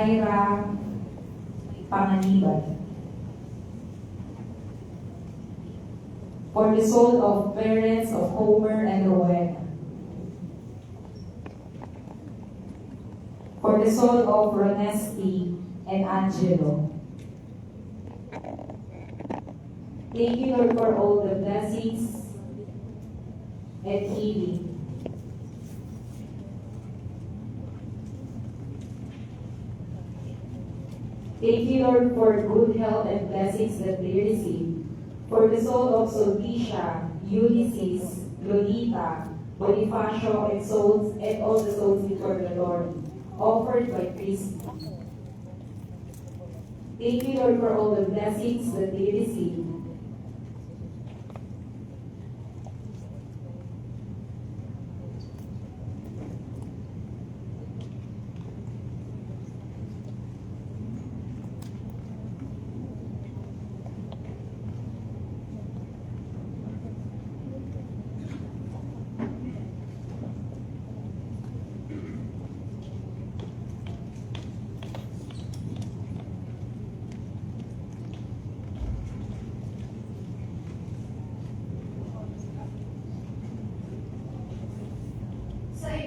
Ira Panganiban. For the soul of parents of Homer and Rowena. For the soul of Ronesti and Angelo. Thank you, Lord, for all the blessings and healing. Thank you, Lord, for good health and blessings that they receive. For the soul of Sulpicia, Ulysses, Lolita, Bonifacio, and souls, and all the souls before the Lord, offered by Christ. Thank you, Lord, for all the blessings that they receive.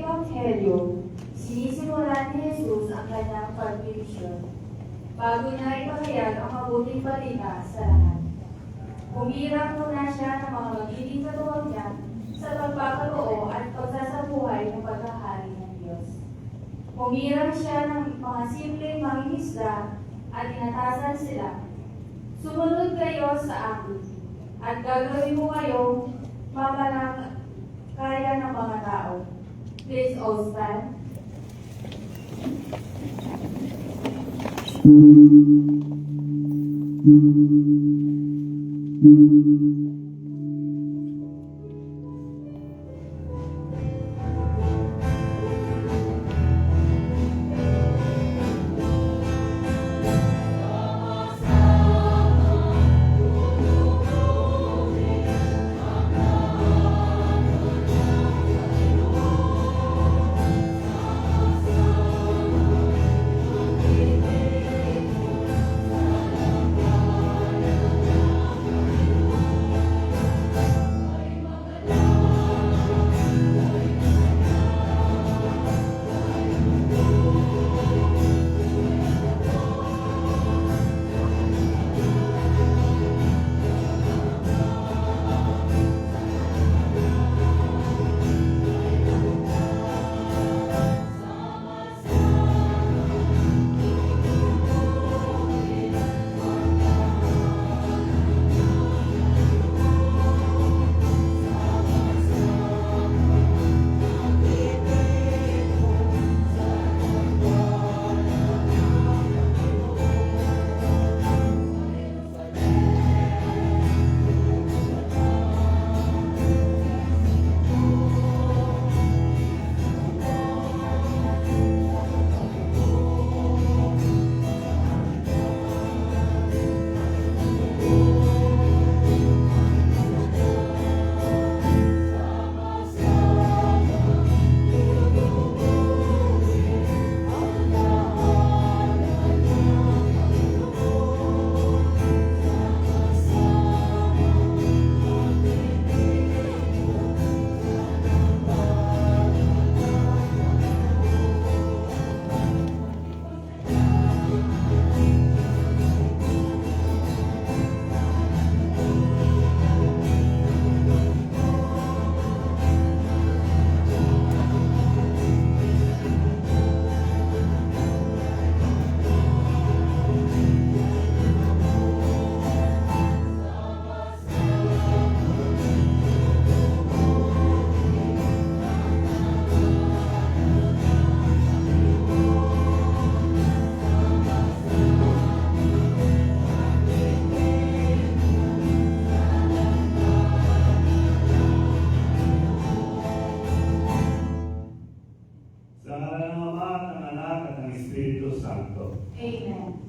Ebanghelyo, sinisimulan ni Jesus ang kanyang pagbimisyon bago niya ipahayag ang mabuting balita sa lahat. Humirang muna siya ng mga magiging katuwang niya sa pagpapatuo at pagsasabuhay ng paghahari ng Diyos. Humirang siya ng mga simpleng mangingisda at inatasan sila. Sumunod kayo sa akin at gagawin mo kayong kaya ng mga tao. Please all stand.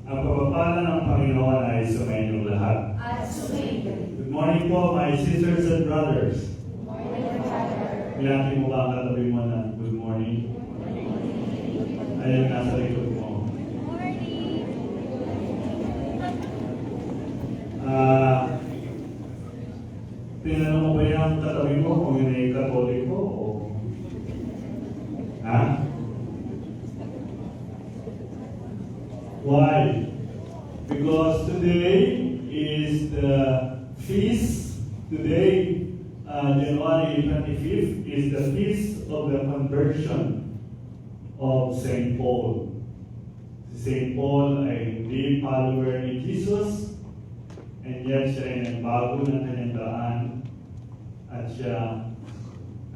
Ang pagpapala ng Panginoon ay sumayin lahat. At sumayin. Good morning po, my sisters and brothers. Good morning, Father. Ilaki mo ba ang katabi mo na good morning? Ayun, nasa likod mo. katabi mo kung yun ay Katoliko o... Ha? Why? Because today is the feast. Today, January 25th, is the feast of the conversion of St. Paul. Si St. Paul ay hindi follower ni Jesus, and yet siya ay nagbago ng kanyang daan at siya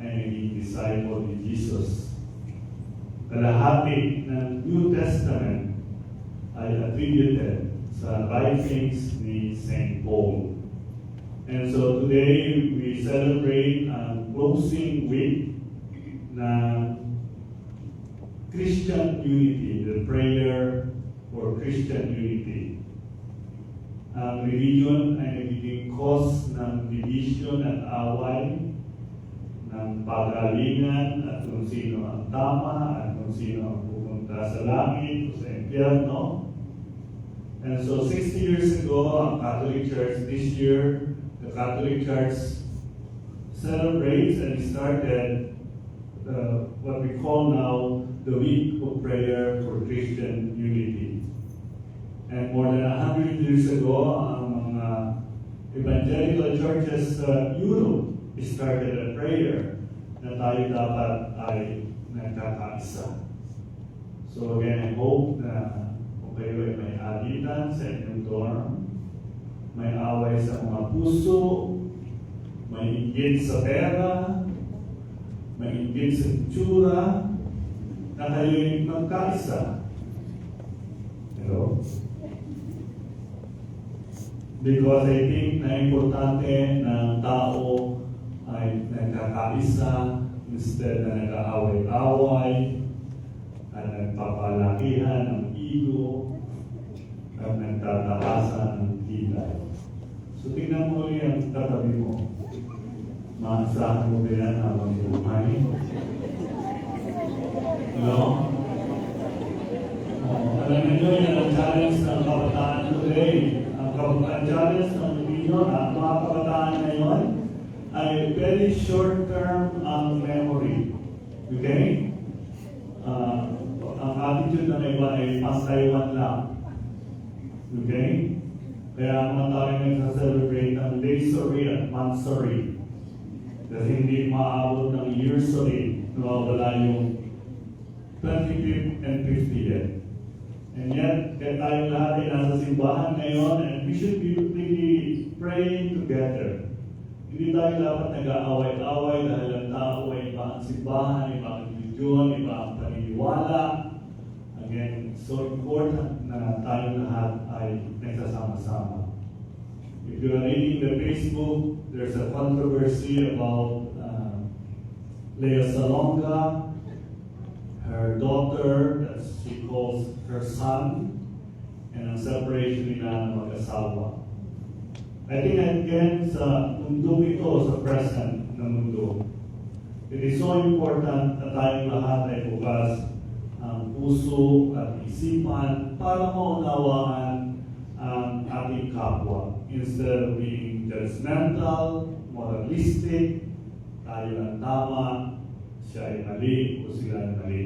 ay naging disciple ni Jesus. Kalahati ng New Testament ay attributed sa writings ni St. Paul. And so today we celebrate ang closing week ng Christian unity, the prayer for Christian unity. Ang religion ay nagiging cause ng division at away, ng pagalingan at kung sino ang tama at kung sino ang pupunta sa langit o sa impyerno. And so 60 years ago, ang Catholic Church, this year, the Catholic Church celebrates and started what we call now the Week of Prayer for Christian Unity. And more than 100 years ago, ang mga evangelical churches sa Europe started a prayer na tayo dapat ay nagkakaisa. So again, I hope na kung kayo ay may alitan sa inyong dorm, may away sa mga puso, may inggit sa pera, may inggit sa itsura, na kayo'y magkaisa. Hello? Because I think na importante na tao ay nagkakaisa instead na nag-aaway-away at nagpapalakihan ng ego at nagtataasan ng kilay. So tingnan mo ulit ang tatabi mo. Maasahan mo ba yan habang buhay? Hello? Alam niyo yan ang challenge ng kabataan today. Ang challenge ng religion, ang mga kabataan ngayon ay very short-term ang memory. Okay? Ang attitude ng iba ay pang-Taiwan lang. Okay? Kaya ang mga tayo nagsa-celebrate ng day-sorry at month-sorry. Kasi hindi maabot ng year-sorry. Nawawala yung 25th and 50th. And yet, kaya tayo lahat ay nasa simbahan ngayon and we should be really praying together. Hindi tayo dapat nag-aaway-away dahil ang tao ay iba ang simbahan, iba ang religion, iba ang paniniwala. Again, it's so important na tayo lahat ay nagsasama-sama. If you are reading the Facebook, there's a controversy about Lea Salonga, her daughter, that she calls her son, and ang separation nila ng mag-asawa. I think again, sa mundo ito, sa present ng mundo, it is so important na tayong lahat ay bukas ang puso at isipan para maunawaan ang ating kapwa. Instead of being judgmental, moralistic, tayo ang tama, siya ay mali o sila ay mali.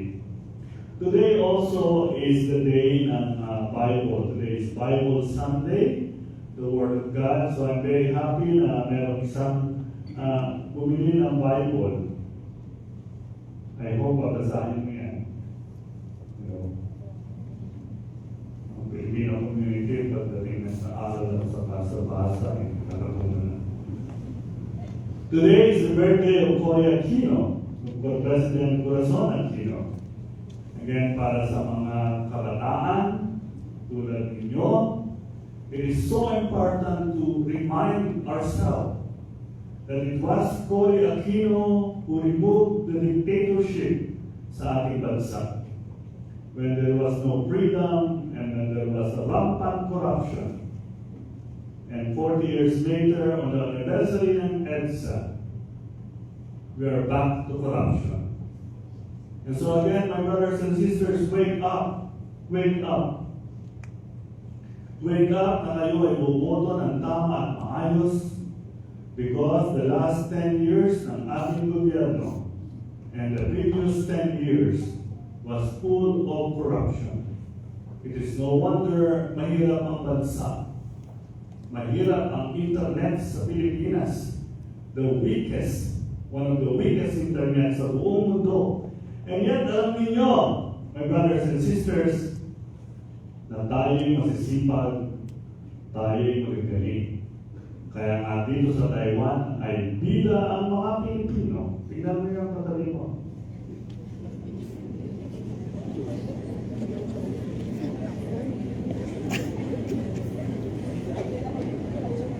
Today also is the day ng Bible. Today is Bible Sunday, the Word of God. So I'm very happy na meron isang bumili ng Bible. I hope babasahin mo yan. Ang Pilipino community, pagdating na sa aral at sa basa-basa, ay nakakuna na. Today is the birthday of Cory Aquino, of President Corazon Aquino. Again, para sa mga kabataan, tulad ninyo, it is so important to remind ourselves that it was Cory Aquino who removed the dictatorship sa ating bansa. When there was no freedom and when there was a rampant corruption. And 40 years later, on the anniversary ng EDSA, we are back to corruption. And so again, my brothers and sisters, wake up. Wake up. Wake up na kayo ay bumoto ng tama at maayos Because the last 10 years ng ating gobyerno and the previous 10 years was full of corruption. It is no wonder mahirap ang bansa. Mahirap ang internet sa Pilipinas. One of the weakest internet sa buong mundo. And yet, alam niyo, my brothers and sisters, na tayo'y masisipag, tayo'y magagaling. Kaya nga dito sa Taiwan ay bida ang mga Pilipino. Tingnan mo yung katabi mo.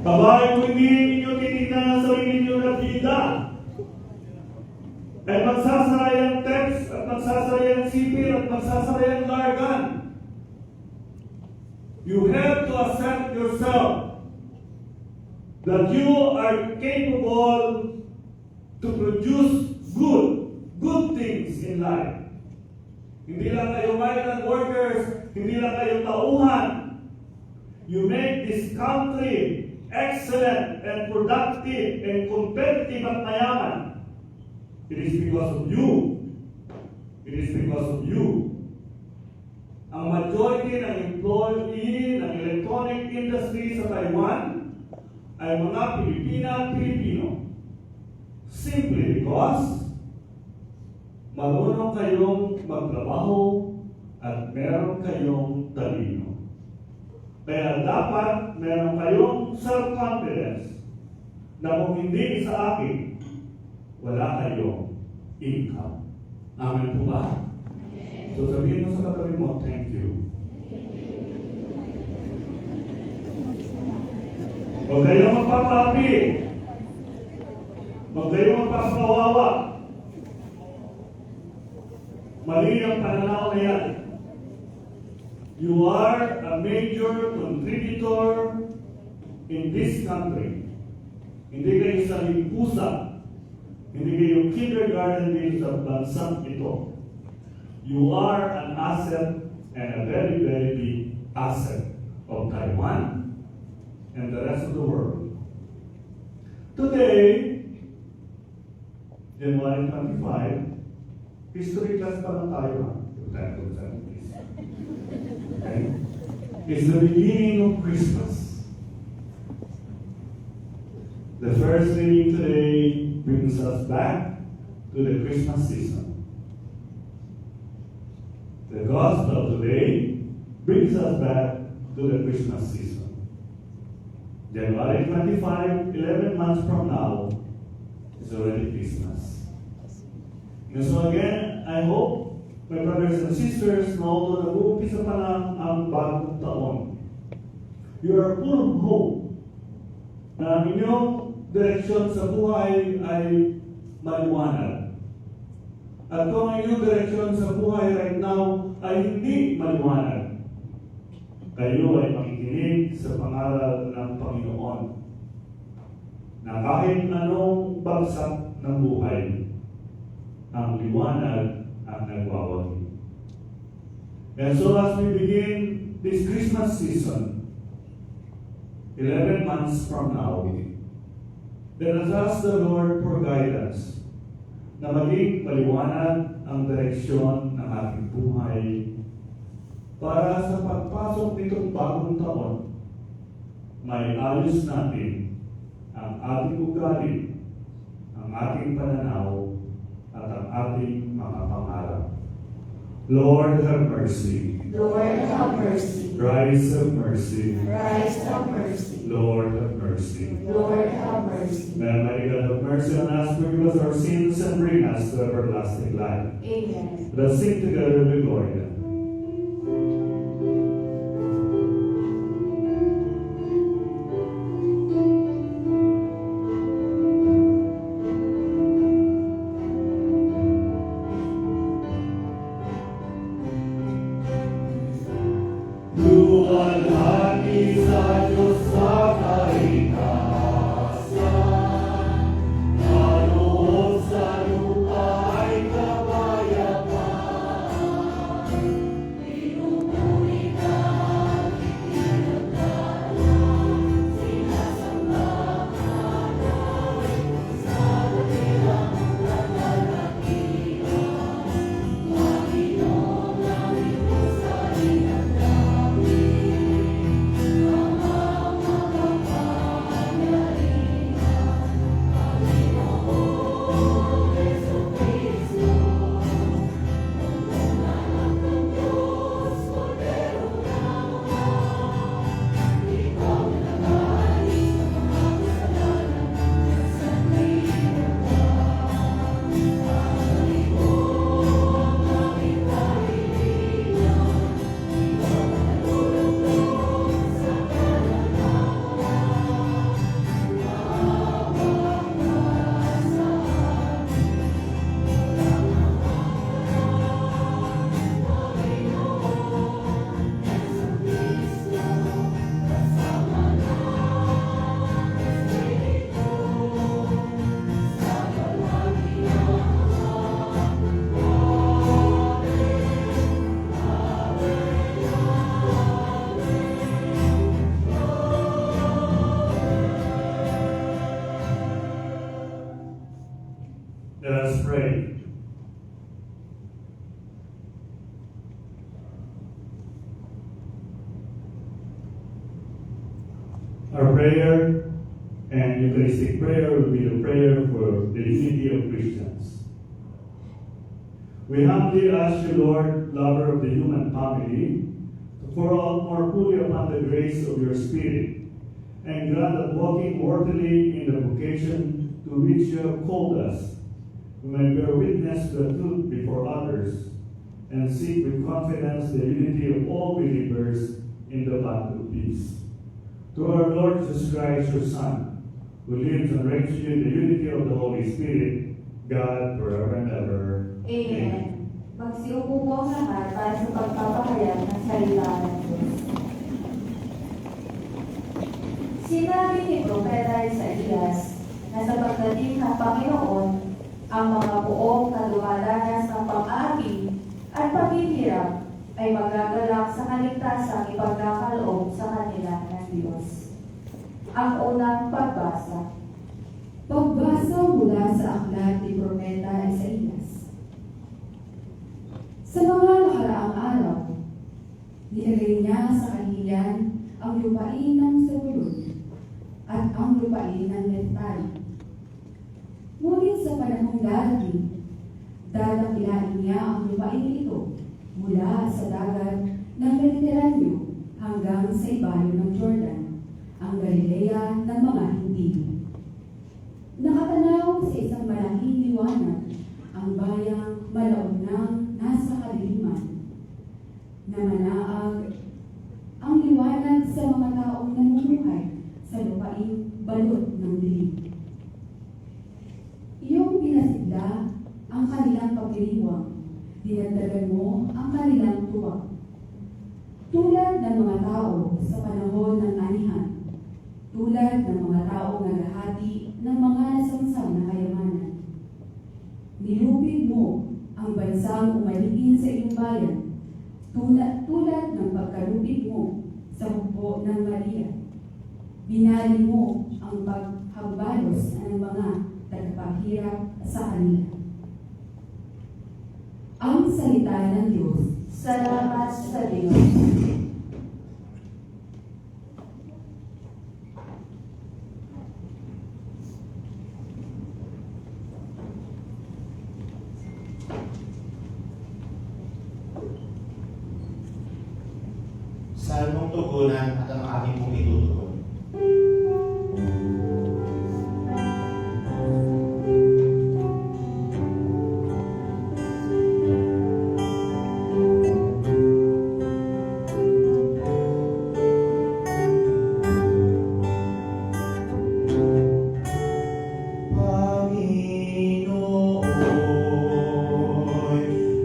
Babae mo hindi ninyo titignan ang sarili ninyo na bida. Ay magsasara yung text at magsasara yung sipil at magsasara yung jargon. You have to accept yourself that you are capable to produce good things in life. Hindi lang kayo migrant workers, hindi lang kayo tauhan. You make this country excellent and productive and competitive at mayaman. It is because of you. It is because of you. Ang majority ng employee ng electronic industry sa Taiwan ay mga Pilipina at Pilipino. Simply because marunong kayong magtrabaho at meron kayong talino. Kaya dapat meron kayong self-confidence na kung hindi sa akin, wala kayong income. Amen po ba? So sabihin mo sa katabi mo, thank you. Huwag kayong magpapapi. Huwag kayong magpapawawa. Mali ang pananaw na yan. You are a major contributor in this country. Hindi kayo sa limpusa. Hindi kayo kindergarten dito sa bansang ito. You are an asset and a very, very big asset of Taiwan and the rest of the world. Today, January 25, history class pa lang tayo. Okay? It's the beginning of Christmas. The first reading today brings us back to the Christmas season. The gospel today brings us back to the Christmas season. January 25, 11 months from now, is already Christmas. And so again, I hope my brothers and sisters, na although nag-uumpisa pa lang ang bagong taon, you are full of hope na ang inyong direksyon sa buhay ay maliwanag. At kung ang inyong direksyon sa buhay right now ay hindi maliwanag, kayo ay makikinig sa pangaral ng Panginoon na kahit anong bagsak ng buhay, ang liwanag ang nagwawagi. And so as we begin this Christmas season, 11 months from now, let us ask the Lord for guidance na maging maliwanag ang direksyon ng ating buhay para sa pagpasok nitong bagong taon, may ayos natin ang ating ugali, ang ating pananaw, at ang ating mga pangarap. Lord, have mercy. Lord, have mercy. Christ, have mercy. Christ, have mercy. Lord, have mercy. Lord, have mercy. May Almighty God have mercy on us, forgive us our sins, and bring us to everlasting life. Amen. Let us sing together the Gloria. Our prayer and Eucharistic prayer will be the prayer for the unity of Christians. We humbly ask you, Lord, lover of the human family, to pour out more fully upon the grace of your Spirit, and grant that walking worthily in the vocation to which you have called us, we may bear witness to the truth before others, and seek with confidence the unity of all believers in the bond of peace. To our Lord Jesus Christ, your Son, who lives and reigns with you in the unity of the Holy Spirit, God, forever and ever. Amen. Magsiupo po ang lahat para sa pagpapahayag ng salita ng Diyos. Sinabi ni Propeta Isaías na sa pagdating ng Panginoon, ang mga buong na dumadanas ng pag-aapi at paghihirap ay magagalak sa kaligtasang ipagkakaloob sa kanila ng Diyos. Ang unang pagbasa. Pagbasa mula sa aklat ni Propeta Isaías. Sa mga nakaraang araw, niiray niya sa kahiyan ang lupain ng Zebulun at ang lupain ng Neftali. Ngunit sa panahong darating, dadakilain niya ang lupain ito mula sa dagat ng Mediteraneo hanggang sa ibayo ng Jordan, ang Galilea ng mga hindi. Nakatanaw sa isang malaking liwanag ang bayang malaunang nasa kaliliman. Namanaag ang liwanag sa mga taong namumuhay sa lupaing balot ng dilim. Iyong pinasigla ang kanilang pagdiriwang, dinagdagan mo ang kanilang tuwa. Tulad ng mga tao sa panahon ng anihan, tulad ng mga taong naghahati ng mga nasamsam na kayamanan. Nilupig mo ang bansang umaligin sa iyong bayan, tulad ng pagkalupig mo sa hukbo ng Maria. Binali mo ang paghambalos ng mga tagapaghirap sa kanila. Ang salita ng Diyos. Salamat sa Diyos. Salmong tugunan at ang aking pong itutugon.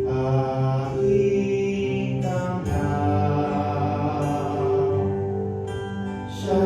Aking tanggap, siya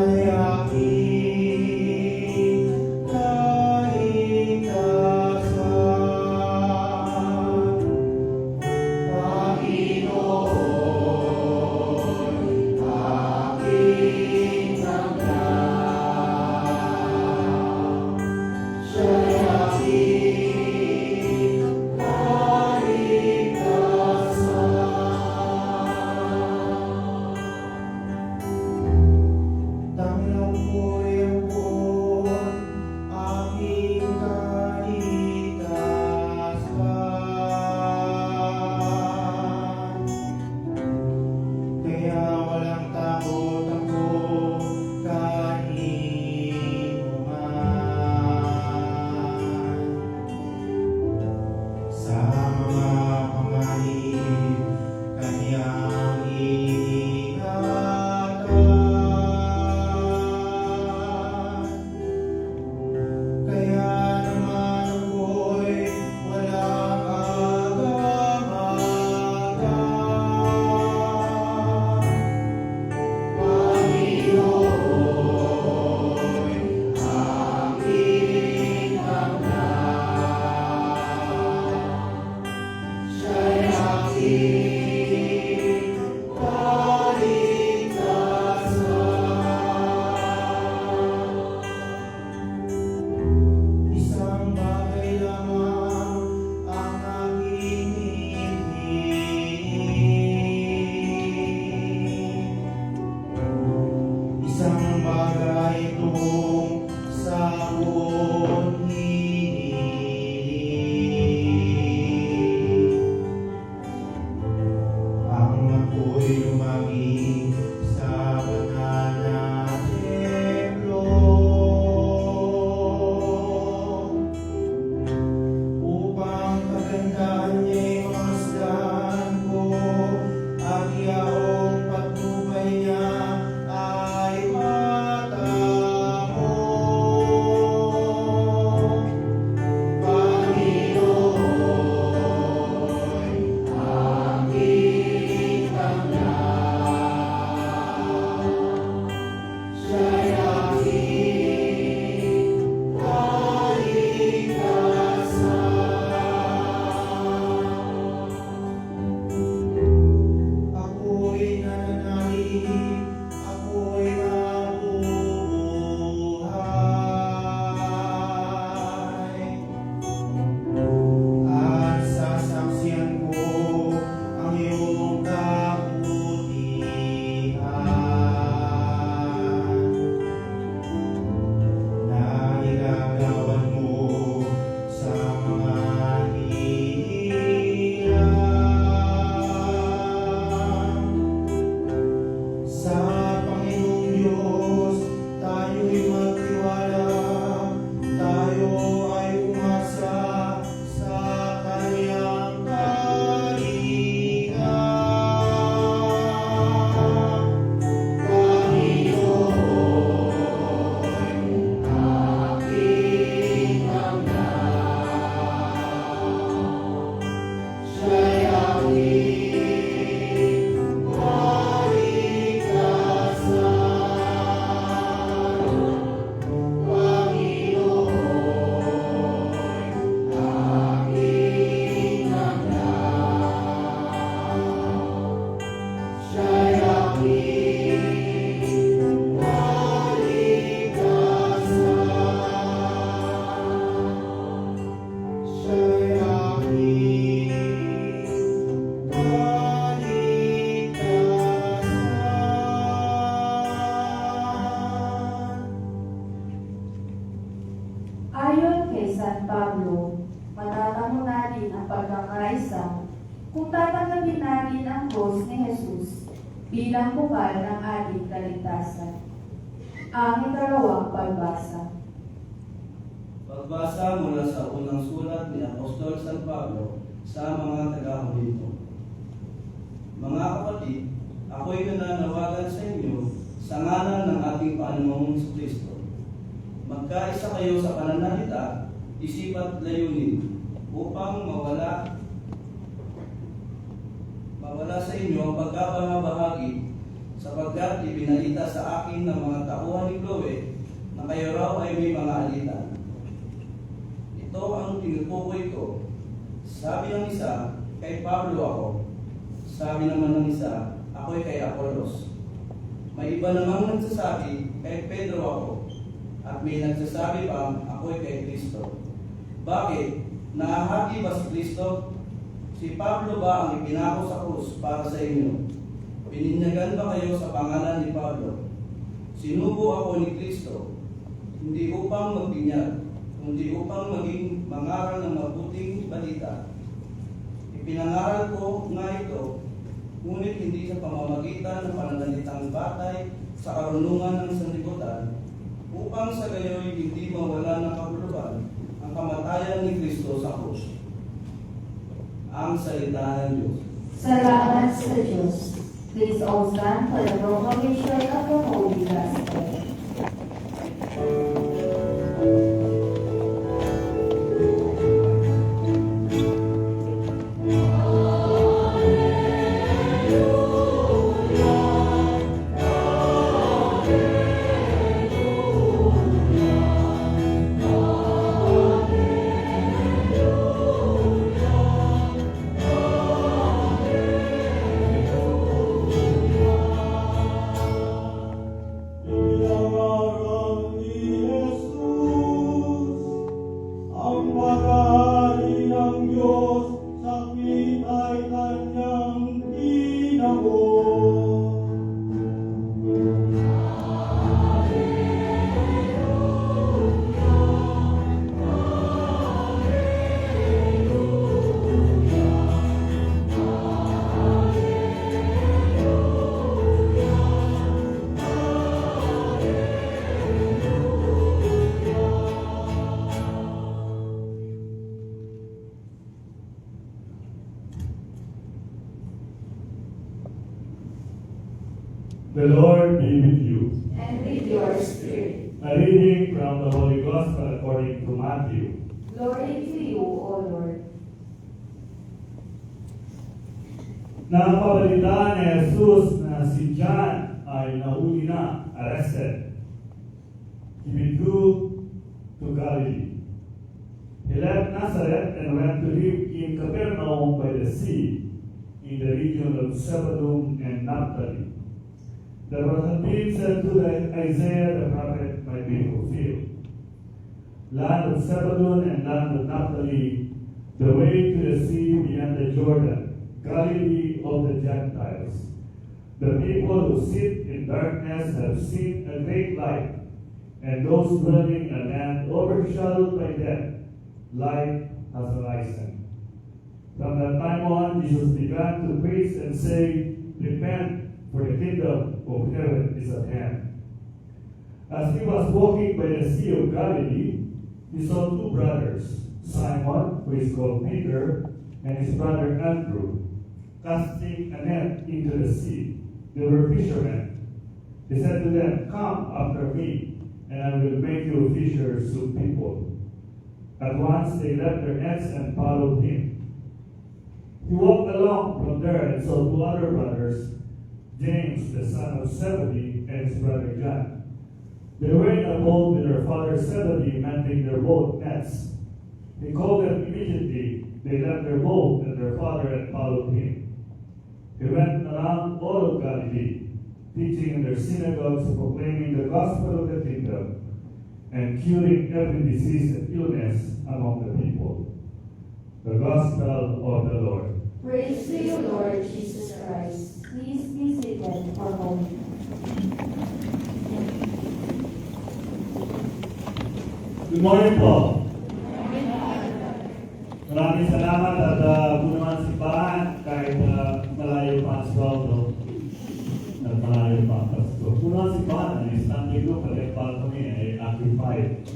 pagkakaisa kung tatanggapin natin ang krus ni Jesus bilang bukal ng ating kaligtasan. Ang ikalawang pagbasa. Pagbasa mula sa unang sulat ni Apostol San Pablo sa mga taga-Korinto. Mga kapatid, ako'y nananawagan sa inyo sa ngalan ng ating Panginoong Kristo. Magkaisa kayo sa pananalita, isip at layunin upang mawala sa inyo ang pagkabahagi sapagkat ibinalita sa akin ng mga tauhan ni Chloe na kayo raw ay may mga alitan. Ito ang tinutukoy ko. Sabi ng isa, kay Pablo ako. Sabi naman ng isa, ako'y kay Apollos. May iba namang nagsasabi, kay Pedro ako. At may nagsasabi pang, ako'y kay Kristo. Bakit? Nahahati ba si Kristo? Si Pablo ba ang ipinako sa krus para sa inyo? Bininyagan ba kayo sa pangalan ni Pablo? Sinugo ako ni Kristo, hindi upang magbinyag, kundi upang maging mangaral ng mabuting balita. Ipinangaral ko nga ito, ngunit hindi sa pamamagitan ng pananalitang batay sa karunungan ng sanlibutan, upang sa gayoy hindi mawala ng kabuluhan ang kamatayan ni Kristo sa krus. Ang salita ng Diyos. Salamat sa Diyos. Please all stand for the proclamation of the Holy Gospel. The Lord be with you. And with your spirit. A reading from the Holy Gospel according to Matthew. Glory to you, O Lord. Napabalitaan ni Jesus na si John ay nahuli na, arrested. He withdrew to Galilee. He left Nazareth and went to live in Capernaum by the sea, in the region of Zebulun and Naphtali. That what had been said to Isaiah the prophet might be fulfilled. Land of Zebulun and land of Naphtali, the way to the sea beyond the Jordan, Galilee of the Gentiles. The people who sit in darkness have seen a great light, and those dwelling in a land overshadowed by death, light has arisen. From that time on, Jesus began to preach and say, repent, for the kingdom of heaven is at hand. As he was walking by the Sea of Galilee, he saw two brothers, Simon, who is called Peter, and his brother Andrew, casting a net into the sea. They were fishermen. He said to them, come after me, and I will make you fishers of people. At once they left their nets and followed him. He walked along from there and saw two other brothers, James, the son of Zebedee, and his brother John. They were in a boat with their father Zebedee, mending their boat nets. He called them immediately. They left their boat and their father and followed him. He went around all of Galilee, teaching in their synagogues, proclaiming the gospel of the kingdom, and curing every disease and illness among the people. The gospel of the Lord. Praise to you, Lord Jesus Christ. Please be seated for a moment. Good morning po. Maraming salamat at dito, palipat kami, amplified.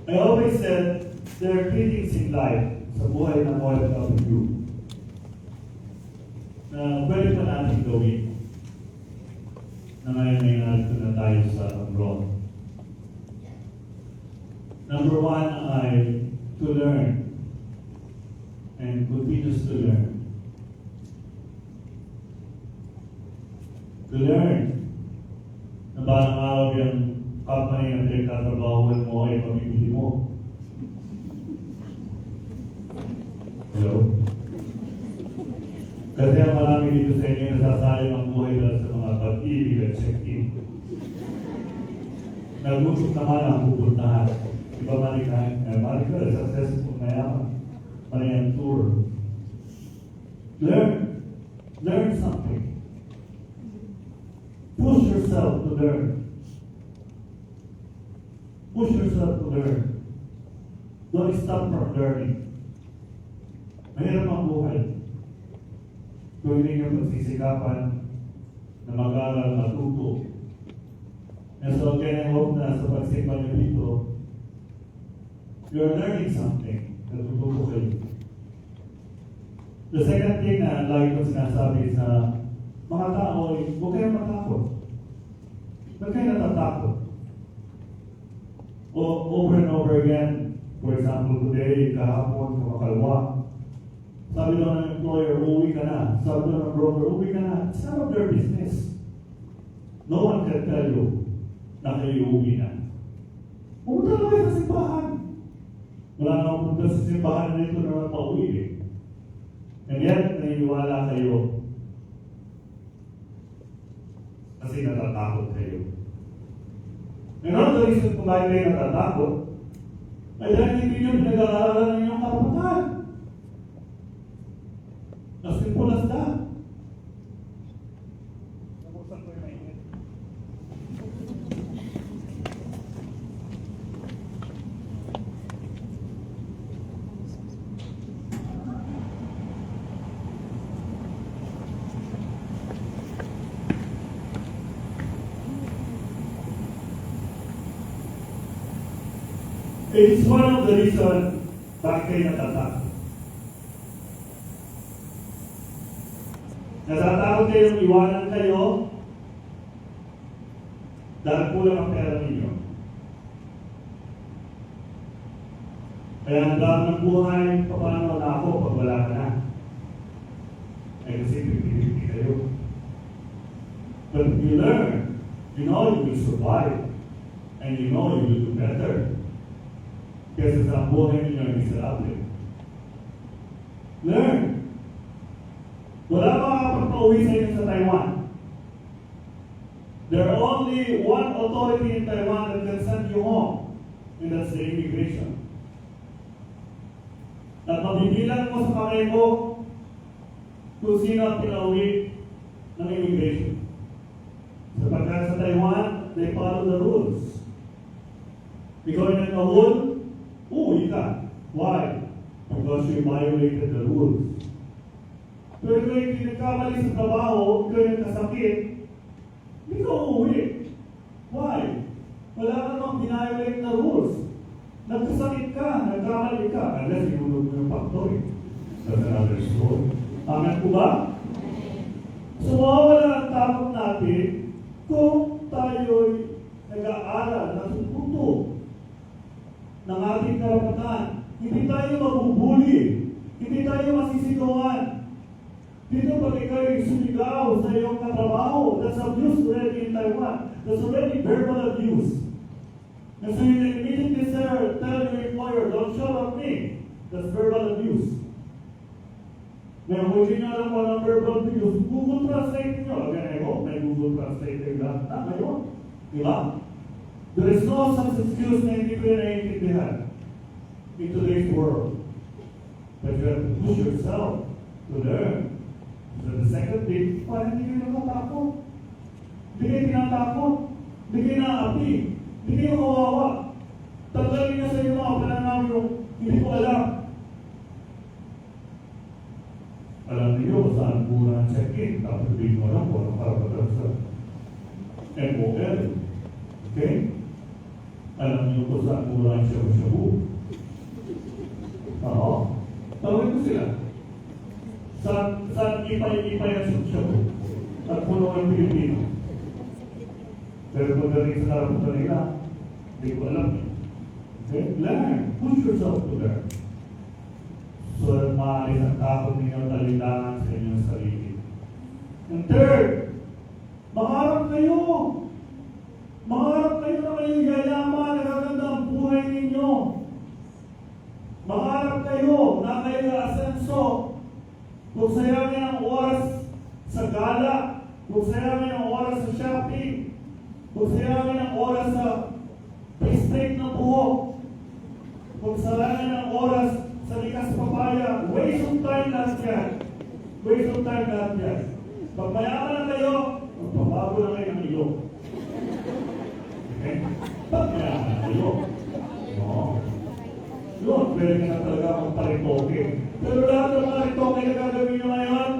I always said, there are three things in life sa buhay ng OFW na pwede pa natin gawin na ngayon ay narito na tayo sa abroad. Number one ay to learn and continues to learn. To learn na parang araw yung company na pinagtatrabahuan mo ay pamimili mo. Hello? Kasi ang marami dito sa inyo nasasayang ang buhay dahil sa mga pag-ibig at check-in. Nagutok naman ang pupuntahan. Iba marika, successful na yaman. Parang tour. Learn. Learn something. Push yourself to learn. Push yourself to learn. Don't stop from learning. Mahirap ang buhay. Kung hindi nyo pagsisikapan na mag-aral, matuto. And so, again, I hope na sa pagsipan nyo dito, you're learning something. Natututo kayo. The second thing na lagi ko sinasabi sa mga tao ay, huwag kayong matakot. Huwag kayong natatakot. Over and over again, for example, today, kahapon, kamakalwa, sabi daw ng employer, uwi ka na. Sabi daw ng broker, uwi ka na. It's none of their business. No one can tell you na kayo uwi na. Pumunta na kayo sa simbahan. Wala na akong punta sa simbahan na ito na pauwi eh. And yet, naniniwala kayo kasi natatakot kayo. And one of the reasons kung bakit kayo natatakot ay dahil hindi nyo pinag-aaralan ng inyong karapatan. As simple as that. It's one of the reasons bakit kayo natatakot. Natatakot kayong iwanan kayo dahil kulang ang pera ninyo. Kaya ang dami ng buhay, paano na ako pag wala ka na? Ay kasi pipiliti kayo. But if you learn, you know you will survive. And you know you will do better. Kasi sa buhay ninyo ay miserable. Learn. Wala makakapag-pauwi sa inyo sa Taiwan. There are only one authority in Taiwan that can send you home, and that's the immigration. At mabibilang mo sa kamay mo kung sino ang pinauwi ng immigration. Sapagkat sa Taiwan, they follow the rules. Ikaw ay nagkahul, uuwi ka. Why? Because you violated the rules. Pero kung hindi nagkamali sa trabaho, kung nagkasakit, hindi ka uuwi. Why? Wala ka namang violate na rules. Nagkasakit ka, nagkamali ka, unless inulog mo yung factory. That's another story. Amen po ba? So mawawala ang takot natin kung tayo'y nag-aaral, natututo ng ating karapatan. Hindi tayo mabubuli. Hindi tayo masisigawan. Dito pag ikaw yung sumigaw sa iyong katrabaho, that's abuse already in Taiwan. That's already verbal abuse. And so you immediately tell your employer, don't shout at me. That's verbal abuse. Ngayon, kung hindi nyo alam kung anong verbal abuse, Google Translate nyo. Again, I hope may Google Translate kayo lahat na ngayon. Diba? There is no such excuse na hindi ko na naiintindihan in today's world. But you have to push yourself to learn. So the second thing, parang hindi kayo natatakot. Hindi kayo tinatakot. Hindi kayo naapi. Hindi kayo kawawa. Tanggalin niya sa inyo mga pananaw yung hindi ko alam. Alam niyo kung saan muna ang check-in, tapos hindi mo alam kung anong karapatan sa MOL. Okay? Alam niyo kung saan muna ang shabu-shabu. Oo. Tawag ko sila. Saan ipay ang shabu-shabu? At puno ang Pilipino. Pero pagdating sa karapatan nila, hindi ko alam. Okay? Learn. Push yourself to learn. So that maaari ang takot ninyo talindangan sa inyong sarili. And third, mangarap kayo. Mangarap kayo na kayo yayaman, nagaganda ang buhay ninyo. Mangarap kayo na kayo asenso. Kung sayangin ang oras sa gala, kung sayangin ang oras sa shopping, kung sayangin ang oras sa straight na buhok, kung sayangin ang oras sa likas papaya, waste of time lahat yan. Waste of time lahat yan. Pag mayaman na kayo, magpabago na kayo ng iyo. Okay? Pag mayaman na kayo. No. Yun, pwede ka na talaga magparitoke. Pero lahat ng mga ritoke na gagawin nyo ngayon,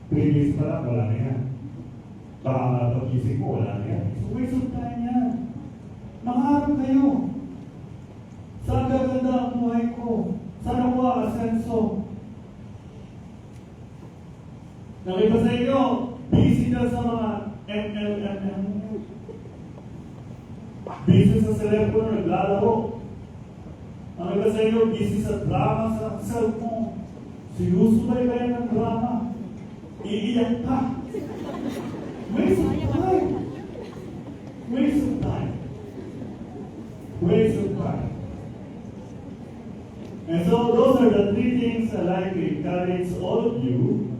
previous pa lang, wala na yan. Baka nga pag-isip mo, wala na yan. It's waste of time yan. Mangarap kayo. Saan gaganda ang buhay ko? Saan ako asenso? Nakita sa inyo, busy na sa mga MLMM. Busy sa telepono, naglalaro. Nakita sa inyo, busy sa drama sa cellphone. Sinusubay kayo ng drama. Iiyak ka. Waste of time. Waste of time. Waste of time. And so those are the three things I'd like to encourage all of you.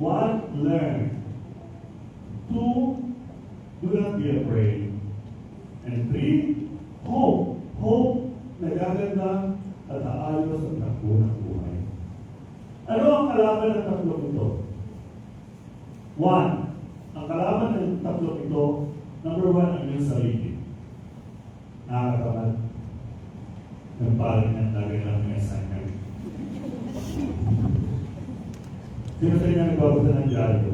One, learn. Two, do not be afraid. And three, hope. Hope na gaganda at aayos ang takbo ng buhay. Ano ang kalaban ng tatlong ito? One, ang kalaban ng tatlong ito, number one, ang iyong sarili. Nakakatamad. Ng paling ng lagay lang ng assignment. Sino sa inyo nagbabasa ng dyaryo?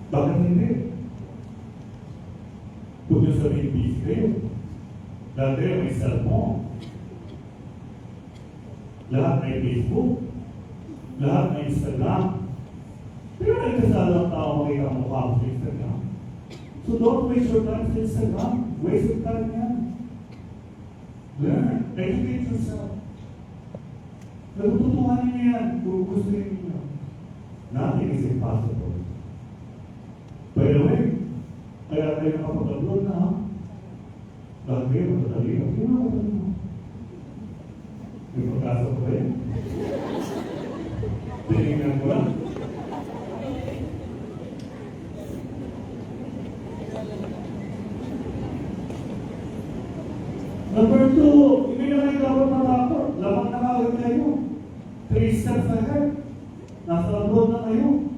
Bakit hindi? Kung yung sabihin, busy kayo. Dati may cellphone. Lahat may Facebook. Lahat may Instagram. Pero may kasalang tao makita mukha mo sa Instagram. So don't waste your time sa Instagram. Waste your time yan. Learn. Educate yourself. Natututuhan niyo yan kung gusto niyo. Nothing is impossible. By the way, kaya kayo nakapag-upload na ha? Bakit kayo magtatalino? Sino magtatalino? May pagkasa ko ba yan? Tinignan ko lang. Number two, hindi na kayo dapat matakot. Lamang na kagad kayo. 3 steps ahead. Nasa upload na kayo.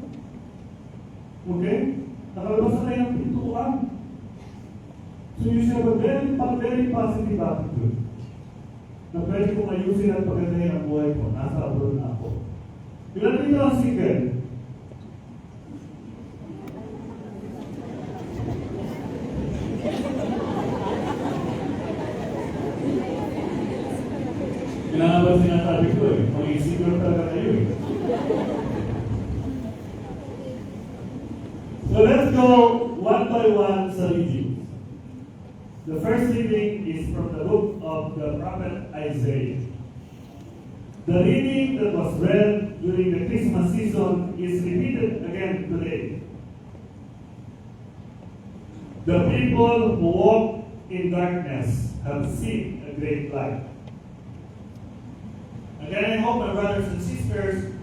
Okay? Nakalabas na kayo ng pintuan. So you should have a very positive attitude. Na pwede kong ayusin at pagandahin ang buhay ko. Nasa upload na ako. Ilan dito ang single? Kailangan ba sinasabi ko eh? Mag-isiguro talaga kayo eh. So let's go one by one sa reading. The first reading is from the book of the prophet Isaiah. The reading that was read during the Christmas season is repeated again today. The people who walk in darkness have seen a great light. Again, I hope my brothers and sisters,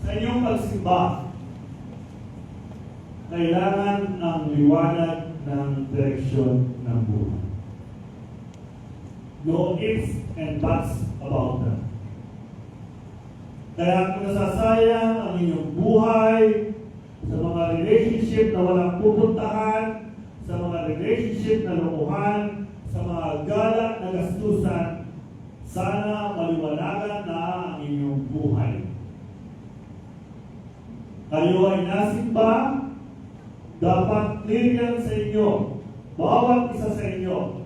sa inyong pagsimba, kailangan ang liwanag ng direksyon ng buhay. No ifs and buts about that. Kaya kung nasasayang ang inyong buhay sa mga relationship na walang pupuntahan, sa mga relationship na lokohan, sa mga gala na gastusan, sana sana maliwanagan na ang inyong buhay. Kayo ay nasimba, dapat clear yan sa inyo, bawat isa sa inyo,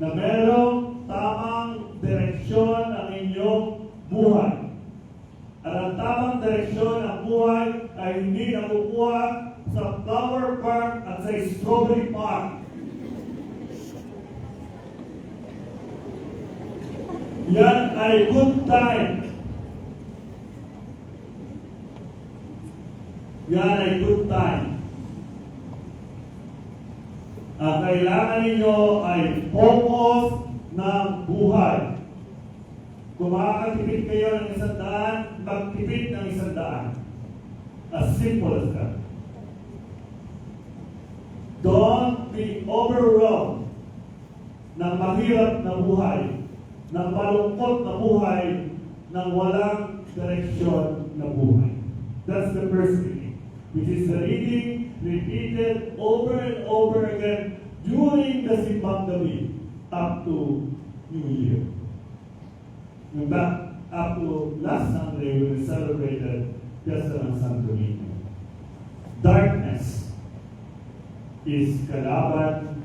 na merong tamang direksyon ang inyong buhay. At ang tamang direksyon ng buhay ay hindi nakukuha sa flower park at sa strawberry park. Yan ay good time. Yan ay good time. Ang kailangan ninyo ay focus ng buhay. Kung makakatipid kayo ng 100, magtipid ng 100. As simple as that. Don't be overwhelmed ng mahirap na buhay, ng malungkot na buhay, ng walang direksyon na buhay. That's the first thing, which is the reading repeated over and over again during the Simbang Gabi up to New Year. In fact, up to last Sunday, we celebrated Fiesta ng Santo Niño. Darkness is kalaban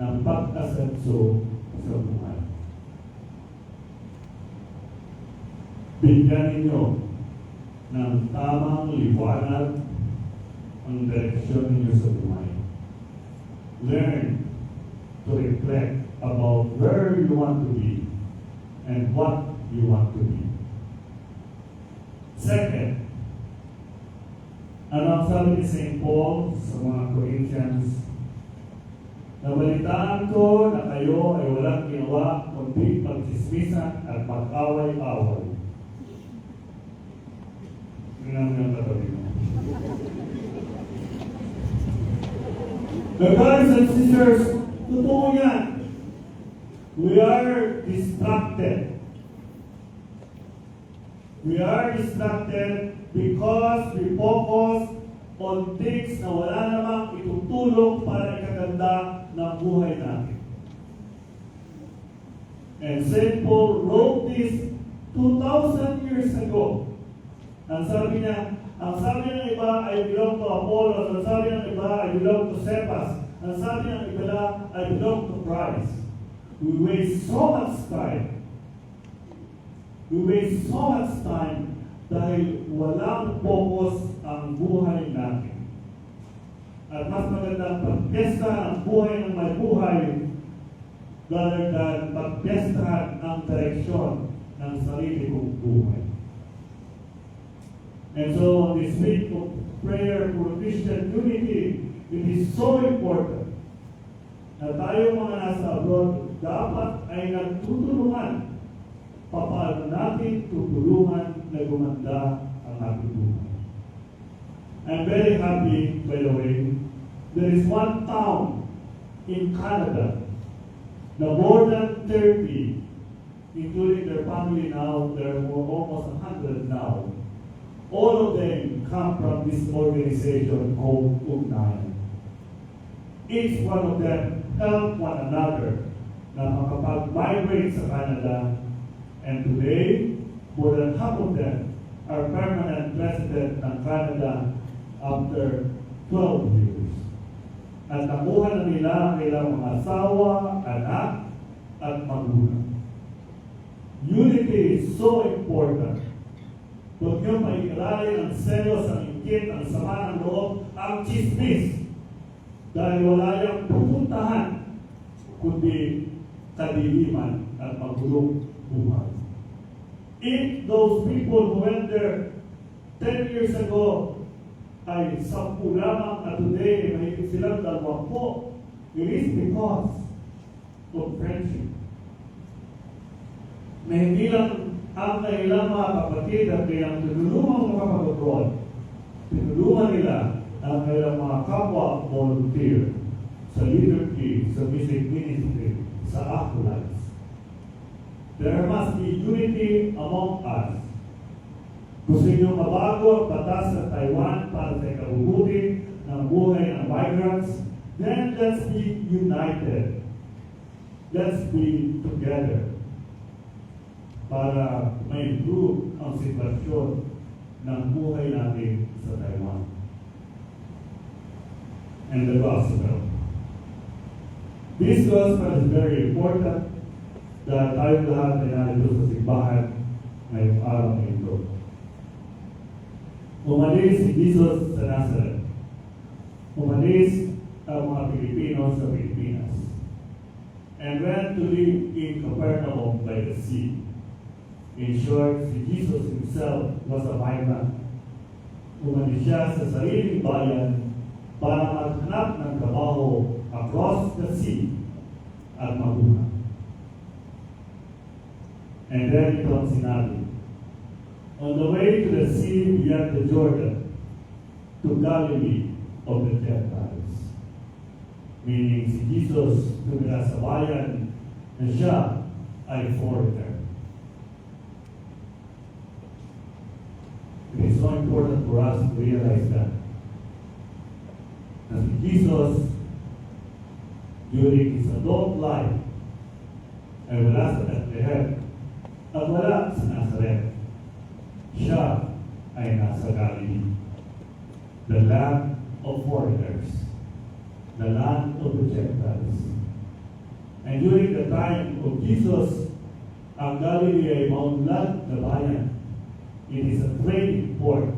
ng pag-asenso sa buhay. Bigyan ninyo ng tamang liwanag ang direksyon ninyo sa buhay. Learn to reflect about where you want to be and what you want to be. Second, ano ang sabi ni St. Paul sa mga Corinthians? Nabalitaan ko na kayo ay walang ginawa kundi pagchismisan at mag-away-away. Tingnan mo yung katabi mo. The brothers and sisters, totoo yan. We are distracted. We are distracted because we focus on things na wala namang itutulong para ikaganda ng buhay natin. And St. Paul wrote this 2,000 years ago. Ang sabi ng iba ay belong to Apollos, ang sabi ng iba ay belong to Cephas, ang sabi ng iba ay belong to Christ. We waste so much time. We waste so much time dahil walang focus ang buhay natin. At mas magandang pagpiesta ang buhay ng may buhay rather than pagpiestahan ang direksyon ng sarili kong buhay. And so on this week of prayer for Christian unity, it is so important na tayo mga nasa abroad dapat ay nagtutulungan paano natin tutulungan na gumanda ang ating buhay. I'm very happy, by the way, there is one town in Canada na more than 30, including their family now, there are almost 100 now. All of them come from this organization called Ugnayan. Each one of them help one another na makapag-migrate sa Canada. And today, more than half of them are permanent resident ng Canada after 12 years. At nakuha na nila ang kailang mga asawa, anak, at magulang. Unity is so important. Huwag niyong maikalali ang selos, ang inggit, ang sama ng loob, ang chismis. Dahil wala yung pupuntahan, kundi kadiliman at magulong buhay. If those people who went there 10 years ago ay 10 lamang at today may silang 20, it is because of friendship. Na hindi lang ang kailang mga kapatid at kailang tinulungan mga kapag-abroad, tinulungan nila ang kailang mga kapwa volunteer sa liturgy, sa music ministry, sa acolytes. There must be unity among us. Gusto nyo mabago ang batas sa Taiwan para sa ikabubuti ng buhay ng migrants, then let's be united. Let's be together. para ma-improve ang sitwasyon ng buhay natin sa Taiwan. And the gospel. This gospel is very important na tayo lahat ay narito sa simbahan ngayong araw na ito. Umalis si Jesus sa Nazareth. Umalis ang mga Pilipino sa Pilipinas. And went to live in Capernaum by the sea. In short, si Jesus himself was a migrant. Umalis siya sa sariling bayan para maghanap ng trabaho across the sea at mabuhay. And then ito ang sinabi, on the way to the sea beyond the Jordan, to Galilee of the Gentiles. Meaning si Jesus tumira sa bayan na siya ay foreigner. It is so important for us to realize that. Na si Jesus, during his adult life, ay wala sa Bethlehem at wala sa Nazareth. Siya ay nasa Galilee, the land of foreigners, the land of the Gentiles. And during the time of Jesus, ang Galilee ay maunlad na bayan. It is a trading port.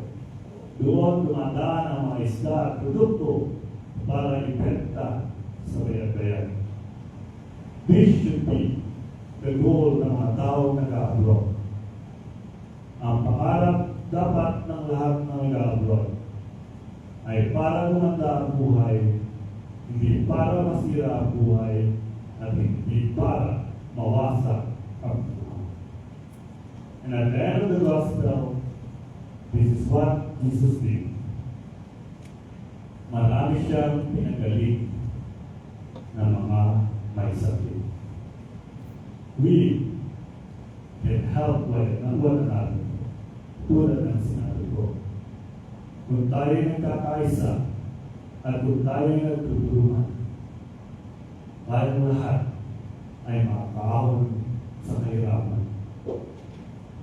Doon dumadaan ang mga isda at produkto para ibenta sa bayan-bayan. This should be the goal ng mga taong nag-abroad. Ang pangarap dapat ng lahat ng nag-abroad ay para gumanda ang buhay, hindi para masira ang buhay, at hindi para mawasak ang buhay. And at the end of the gospel, this is what Jesus did. Marami siyang pinagaling ng mga may sakit. We can help one another. Tulad ng sinabi ko. Kung tayo nagkakaisa at kung tayo nagtutulungan, tayong lahat ay makakaahon sa kahirapan.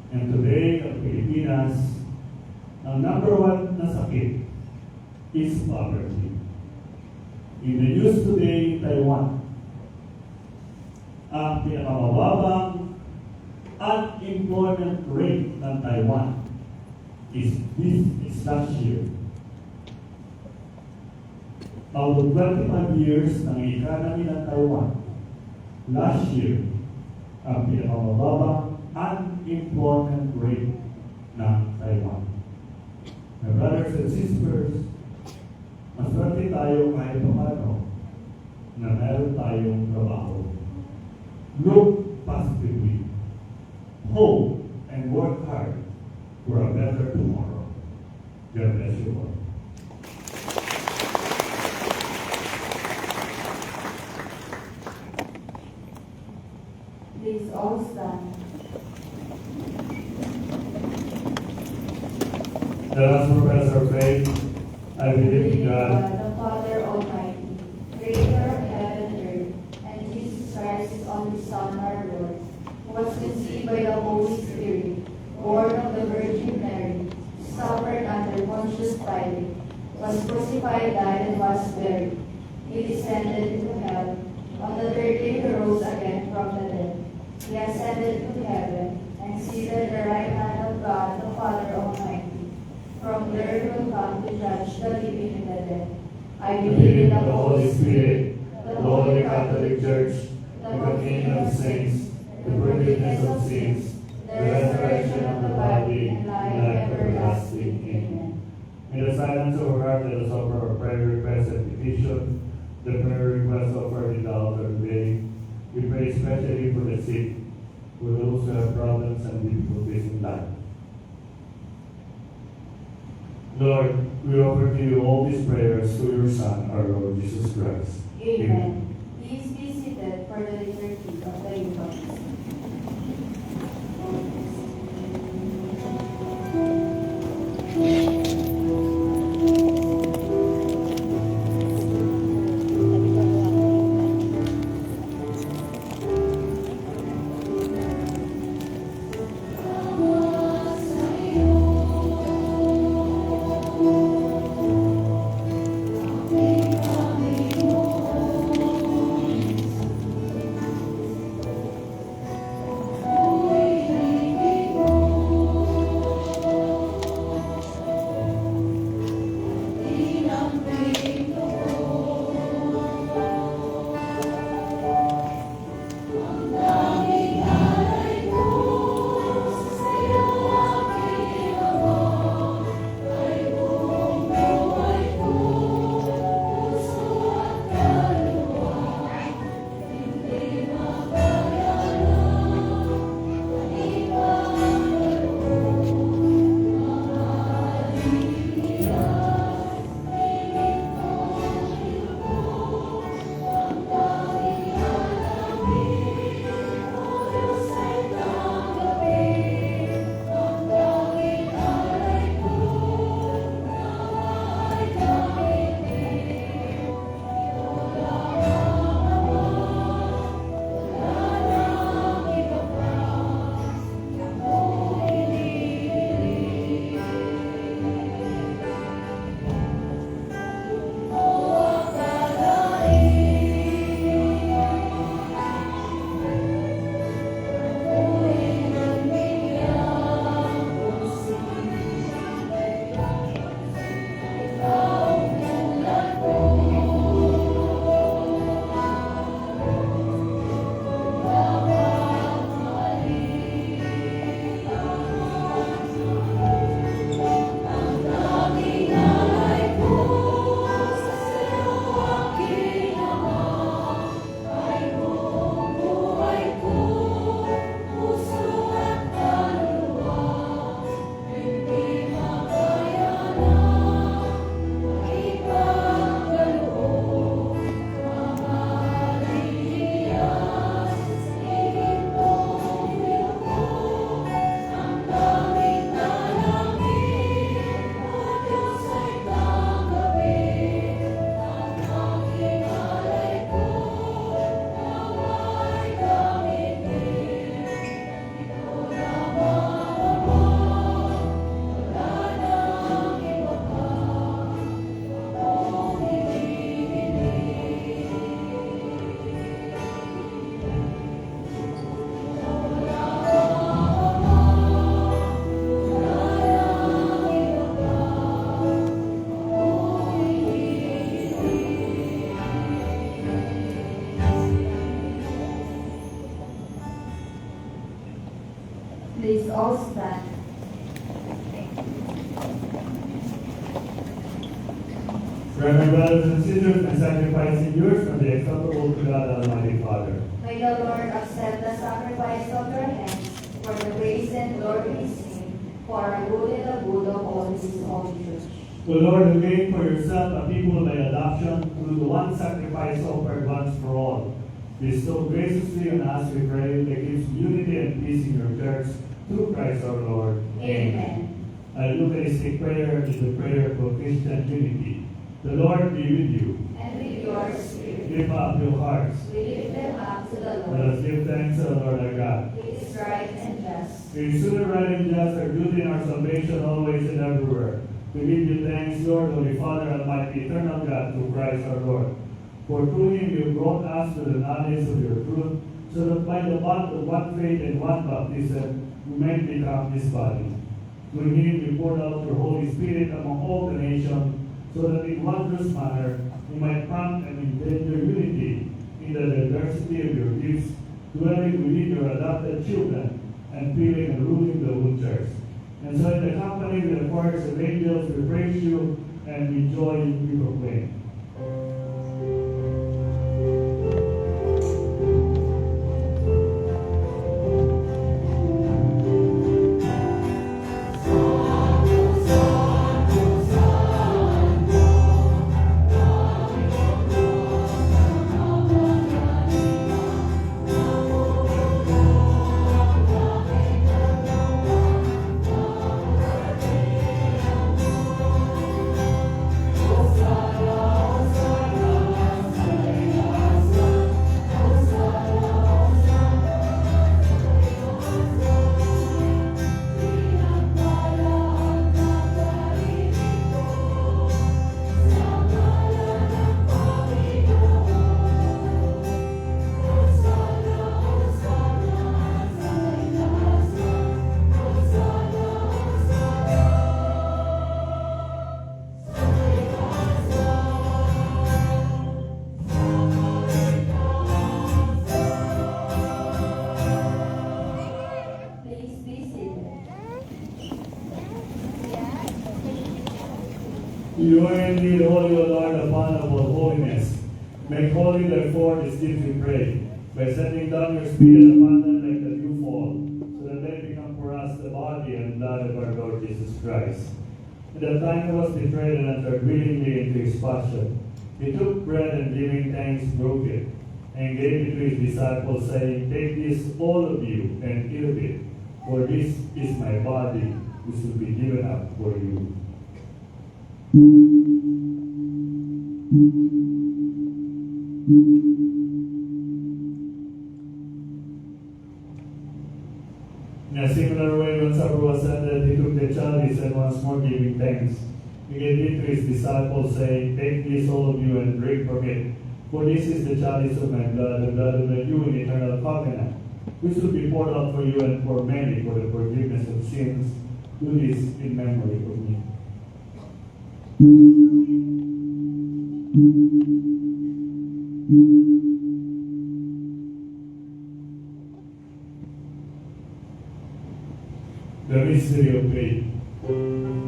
And today, ang Pilipinas, ang number one na sakit is poverty. In the news today, Taiwan, ang pinakamababang unemployment rate ng Taiwan is last year. Out of 25 years ng economy ng Taiwan, last year, ang pinakamababang unemployment rate ng Taiwan. My brothers and sisters, maswerte tayo kahit paano na meron tayong trabaho. Look positively, hope, and work hard for a better tomorrow. God bless you all. Please all stand. Let us profess our faith. I believe in God, the Father Almighty, creator of heaven and earth, and Jesus Christ, his only Son, our Lord, who was conceived by the Holy Spirit, born of the Virgin Mary, suffered under Pontius Pilate, was crucified, died, and was buried. He descended into hell. On the third day he rose again from the dead. He ascended into heaven, and seated at the right hand of God, the Father Almighty. From there he will come to judge the living and the dead. I believe in the Holy Spirit, the Holy Catholic Church, the communion of saints, the forgiveness of sins, the resurrection of the body, and life everlasting. Amen. in the silence of our heart, let us offer our prayer requests and petitions. The prayer requests offered in the altar today. We pray especially for the sick, for those who have problems and difficulties in life. Lord, we offer to you all these prayers through your Son, our Lord Jesus Christ. Amen. Please be seated for the liturgy of the Eucharist. Please all stand. Reverend brothers and sisters, I sacrifice in yours from the acceptable to God Almighty Father. May the Lord accept the sacrifice of your hands for the praise and glory of his name, for our good and the good of all his holy church. O Lord, who gained for yourself a people by adoption through the one sacrifice offered once for all, bestow graciously on us, we pray, that gives unity and peace in your church, through Christ our Lord. Amen. Our Eucharistic prayer is the prayer for Christian unity. The Lord be with you. And with your spirit, Lift up your hearts. we lift them up to the Let Lord. us give thanks to the Lord our God. It is right and just. It is truly right and just, our duty and our salvation always and everywhere. We give you thanks, Lord, Holy Father, Almighty, eternal God, through Christ our Lord. For through him you brought us to the knowledge of your truth, so that by the bond of one faith and one baptism, we may become his body. Through him you poured out your Holy Spirit among all the nations, so that in wondrous manner you might prompt and engender unity in the diversity of your gifts, dwelling within your adopted children, and filling and ruling the whole church. And so in the company with the choirs of angels, we praise you, and with joy we proclaim. Please be seated. You are indeed holy, O Lord, upon of all holiness. Make holy, therefore, these gifts we pray, by sending down your Spirit upon them like the dew fall, so that they become for us the body and blood of our Lord Jesus Christ. At the time he was betrayed and entered willingly into his passion, he took bread and giving thanks broke it, and gave it to his disciples, saying, Take this, all of you, and eat of it, for this is my body, which will be given up for you. In a similar way, when supper was ended, he took the chalice and once more giving thanks, he gave it to his disciples, saying, Take this, all of you, and drink from it. For this is the chalice of my blood, the blood of the new and eternal covenant, which will be poured out for you and for many for the forgiveness of sins. Do this in memory of me. The mystery of faith.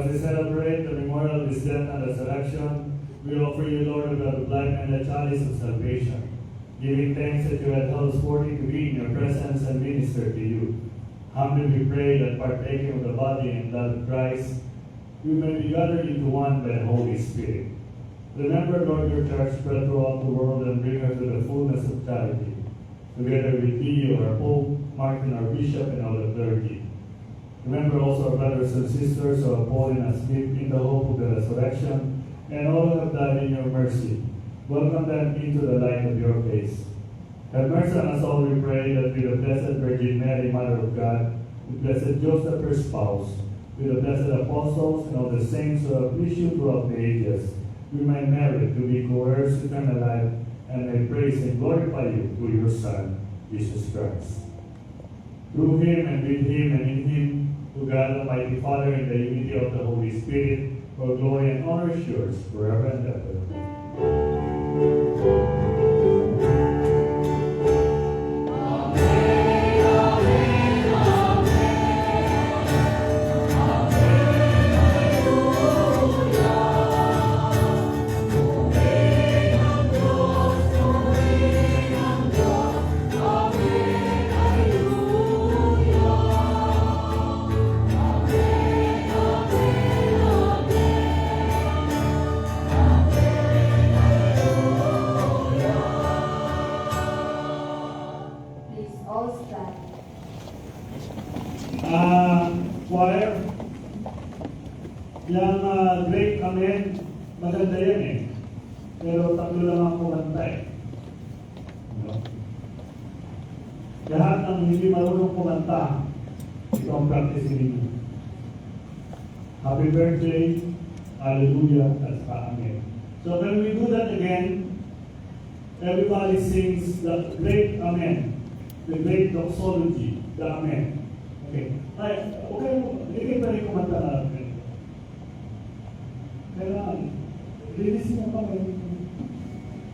As we celebrate the memorial of his death and resurrection, we offer you, Lord, the bread of life and the chalice of salvation, giving thanks that you had held us worthy to be in your presence and minister to you. Humbly we pray that partaking of the body and blood of Christ, we may be gathered into one by the Holy Spirit. Remember, Lord, your church spread throughout the world and bring her to the fullness of charity, together with thee, our Pope, Martin, our Bishop, and all the clergy. Remember also our brothers and sisters who have fallen asleep in the hope of the resurrection, and all who have died in your mercy. Welcome them into the light of your face. Have mercy on us all, we pray, that with the Blessed Virgin Mary, Mother of God, with Blessed Joseph, her spouse, with the blessed apostles and all the saints who have preached you throughout the ages, we may merit to be coerced to eternal life, and may praise and glorify you through your Son, Jesus Christ. Through him and with him and in him, to God Almighty Father, in the unity of the Holy Spirit, for glory and honor is yours forever and ever. Please all stand. Choir, yung Great Amen, maganda yan eh. Pero tatlo lang ang kumanta eh. No? Lahat ng hindi marunong kumanta, ito ang practice ninyo. Happy birthday, hallelujah, at saka amen. So when we do that again, everybody sings the great amen, the great doxology, the amen. Okay. Ay, okay, hindi pa rin kumanta na amen. Kailangan, linisin mo pa kayo.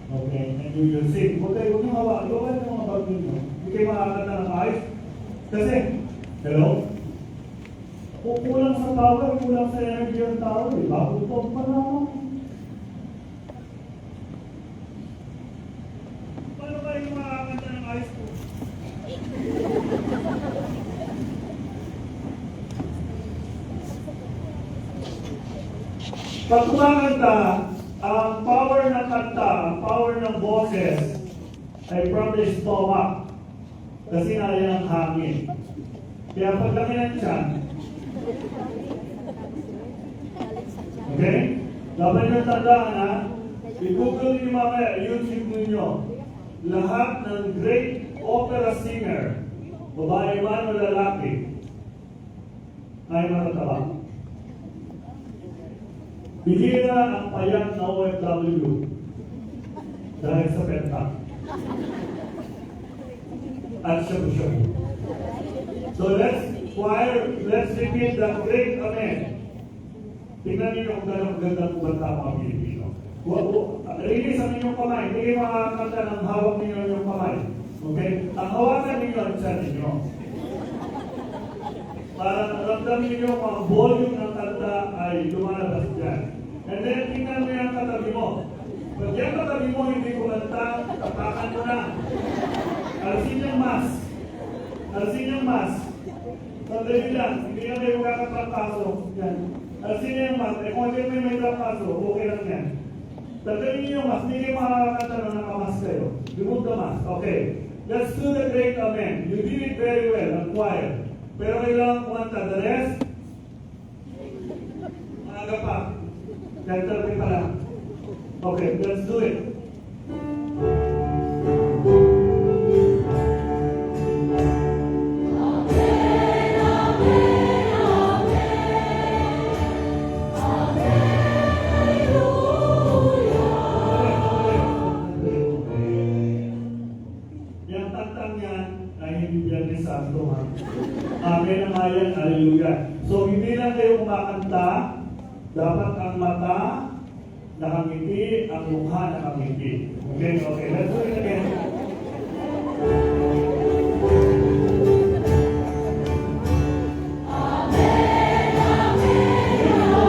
Okay, and you will sing. Huwag kayo hawa, huwag kayo mga bag ninyo. Hindi kayo makakanta ng ayos. Kasi, hello? Kulang sa power, kulang sa energy ng tao. Bago ito pa naman. Paano kayo makakanta ng ayos po? Pag kumakanta, ang power ng kanta, ang power ng boses, ay from the stomach. Kasi nga yan ang hangin. Kaya pag laki ng tiyan, okay? Dapat nyo tandaan ha, i-google nyo mamaya, YouTube ninyo, lahat ng great opera singer, babae man o lalaki, ay matataba. Bihira ang payat na OFW dahil sa penta. At shabu-shabu. So let's repeat the great amen. Tingnan niyo kung gano'ng ganda kumanta ang mga Pilipino. Release ang inyong kamay. Hindi kayo makakanta ng hawak ninyo yung kamay. Okay? Ang hawakan ninyo ang tiyan ninyo. Para ramdamin ninyo ang volume ng kanta ay lumalabas dyan. And then, tingnan mo yung katabi mo. Pag yung katabi mo hindi kumanta, tapakan mo na. Alisin yung mask. Alisin yung mask. Sandali lang, hindi na kayo magkakatrapaso. Yan. Alisin niyo yung mask. Eh kung hindi may trapaso, okay lang yan. Tanggalin niyo yung mask. Hindi kayo makakanta na nakamask kayo. Remove the mask. Okay. Let's do the great amen. You did it very well, ang choir. Pero kailangan kumanta. The rest, maaga pa. Ganda pa lang. Okay, let's do it. Yang tantang yan ay hindi yan ni Santo ha. Amen ang ayan, hallelujah. So hindi lang kayo kumakanta, dapat ang mata nakangiti, ang mukha nakangiti. Okay, okay, let's do it again. Amen, amen, amen.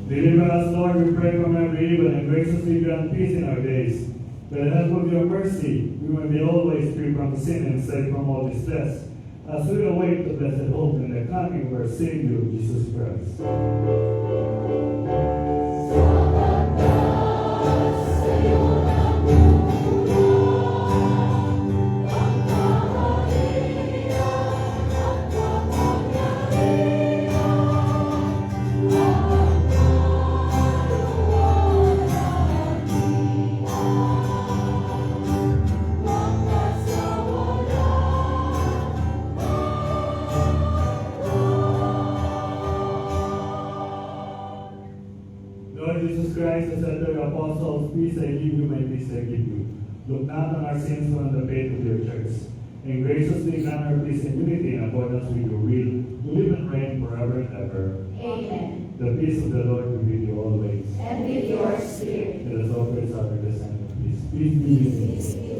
Deliver us, Lord, we pray, from every evil, and graciously grant peace in our days. By the help of your mercy, we may be always free from sin and safe from all distress, as we await the blessed hope and the coming of our Savior, Jesus Christ. Lord Jesus Christ, as said to your apostles, peace I give you, my peace I give you. Look not on our sins, but on the faith of your church. And graciously grant her peace and unity in accordance with your will, to live and reign forever and ever. Amen. The peace of the Lord be with you always. And with your spirit. Let us offer its sacrifice and peace. Peace be with you. Please be seated.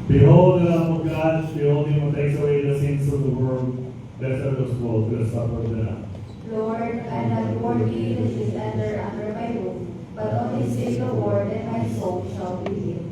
Behold the Lamb of God, behold him who takes away the sins of the world. Blessed are those called to the supper of the Lamb. Lord, I am not worthy that you enter under my roof, but only say the word, and my soul shall be healed.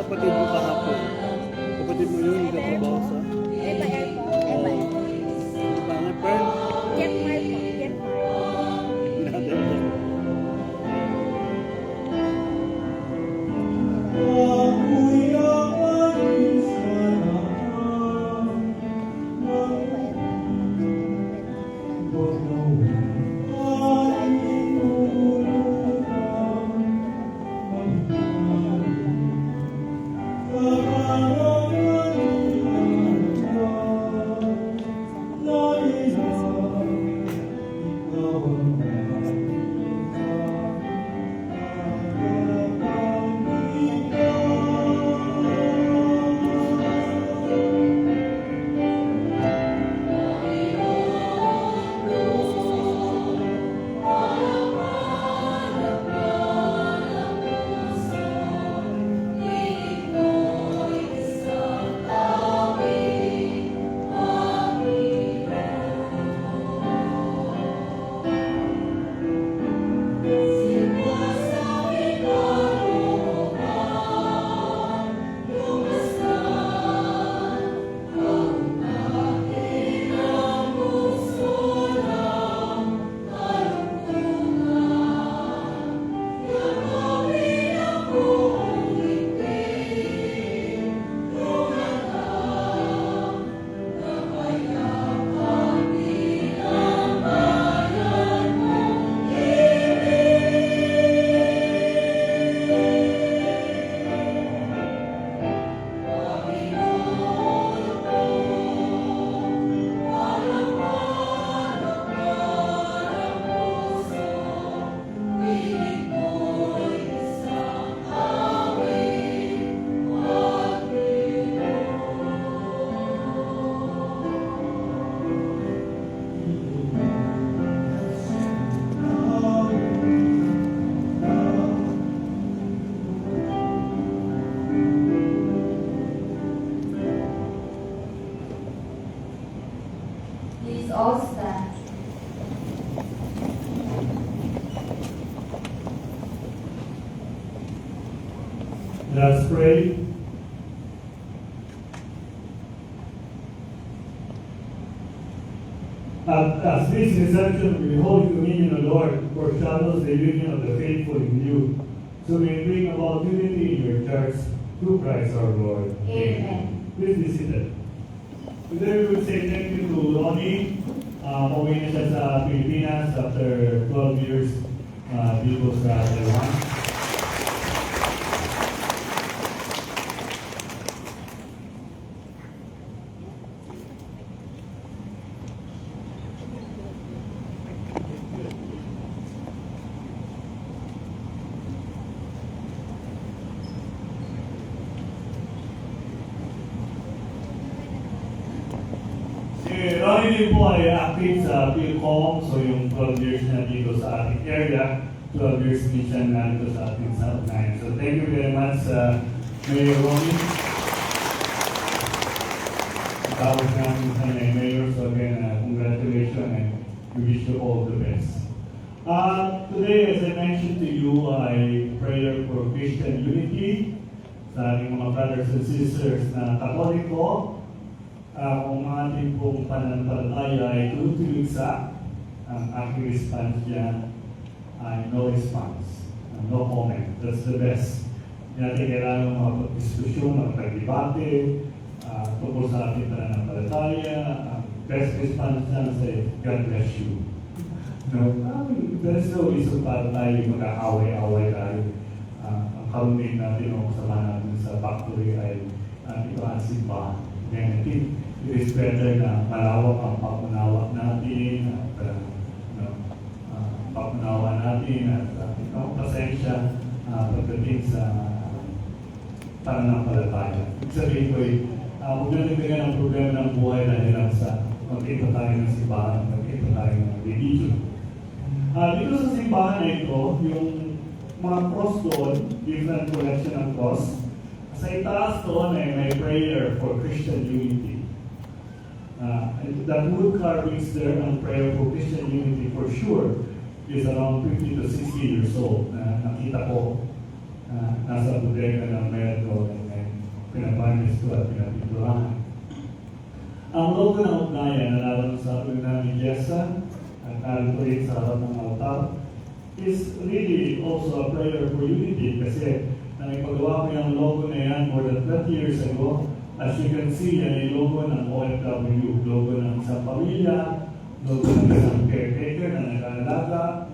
kapatid mo kahapon? Kapatid mo yun, nagtatrabaho sa? Eba po. Eba. Pangan, Pearl? Jetmar po. Jetmar. Natin. Please all stand. Let's pray. As this reception we hold communion, O Lord, foreshadows the union of the faithful in you, so may bring about unity in your church through Christ our Lord. Amen. Please be seated. Today we will say thank you to Ronnie. Pauwi na siya sa Pilipinas after 12 years dito sa Taiwan. Si Ronnie din po ay active sa PhilCom, so yung 12 years na dito sa ating area, 12 years mission na dito sa ating South 9. So thank you very much, Mayor Ronnie. Tawag namin sa Mayor, so again, congratulations and we wish you all the best. Today, as I mentioned to you, I prayer for Christian unity sa ating mga brothers and sisters na Katoliko. Kung ating pong pananampalataya ay tutuligsa, ang aking response dyan ay no response, no comment. That's the best. Hindi natin kailangan makapag-diskusyon, makapag-debate tungkol sa ating pananampalataya. Ang best response dyan say, God bless you. No, there's no reason para tayo mag-aaway-aaway tayo. Ang karunin natin o kasama natin sa factory ay ito ang simbahan. Then I think it is better na malawak ang papunawa natin at papunawa natin at pasensya pagdating sa pananampalataya. Ibig sabihin ko huwag na nagdagan ang problema ng buhay dahil lang sa magkita tayo ng simbahan, magkita tayo ng religion. Dito sa simbahan na ito, yung mga cross doon, different collection ng cross. Sa itaas doon ay may prayer for Christian unity. That wood carvings there and prayer for Christian unity for sure is around 50 to 60 years old. Nakita ko nasa bodega ng Merdo and Barnes ko at pinapinturahan. Ang logo ng ugnayan na naroon sa una ni Jessa at narito rin sa harap ng altar is really also a prayer for unity kasi nakipagawa ko yung logo na yan more than 30 years ago. As you can see, yan ay logo ng OFW, logo ng isang pamilya, logo ng isang caretaker na nag-aalaga,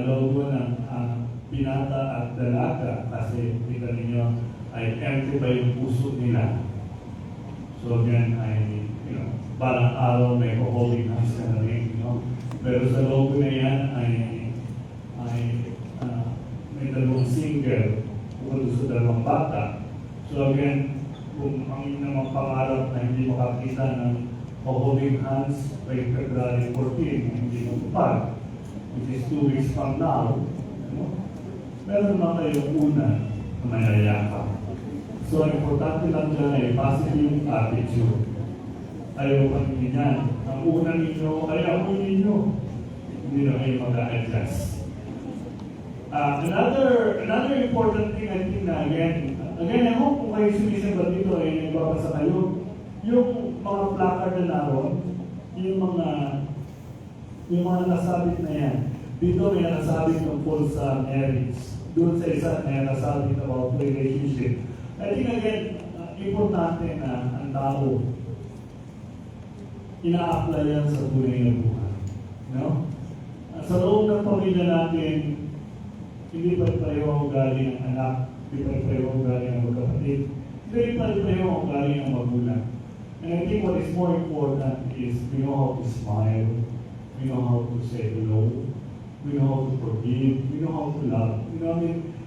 logo ng binata at dalaga kasi kita ninyo ay empty pa yung puso nila. So again, ay, parang araw may holding hands ka na rin, Pero sa logo na yan ay may dalawang single, bukod sa dalawang bata. So again, kung ang inyong pangarap na hindi makakita ng holding hands by February 14, hindi matupad, which is 2 weeks from now, meron naman kayong una na mayayakap. So, ang importante lang dyan ay positive attitude. Ayaw pa ninyo. Ang una ninyo ay amoy ninyo. Hindi na kayo mag-a-adjust. Another important thing I think na again, I hope kung kayo sumisimba dito ay nagbabasa kayo, yung mga placard na naroon, yung mga nasabit na yan. Dito may nasabit tungkol sa marriage. Doon sa isa may nasabit about relationship. I think again, importante na ang tao ina-apply yan sa tunay na buhay. Sa loob ng pamilya natin, hindi pa pareho ang ugali ng anak, hindi pa pareho ang ugali ng magkapatid, hindi pa pareho ang ugali ng magulang. And I think what is more important is we know how to smile, we know how to say hello, we know how to forgive, we know how to love.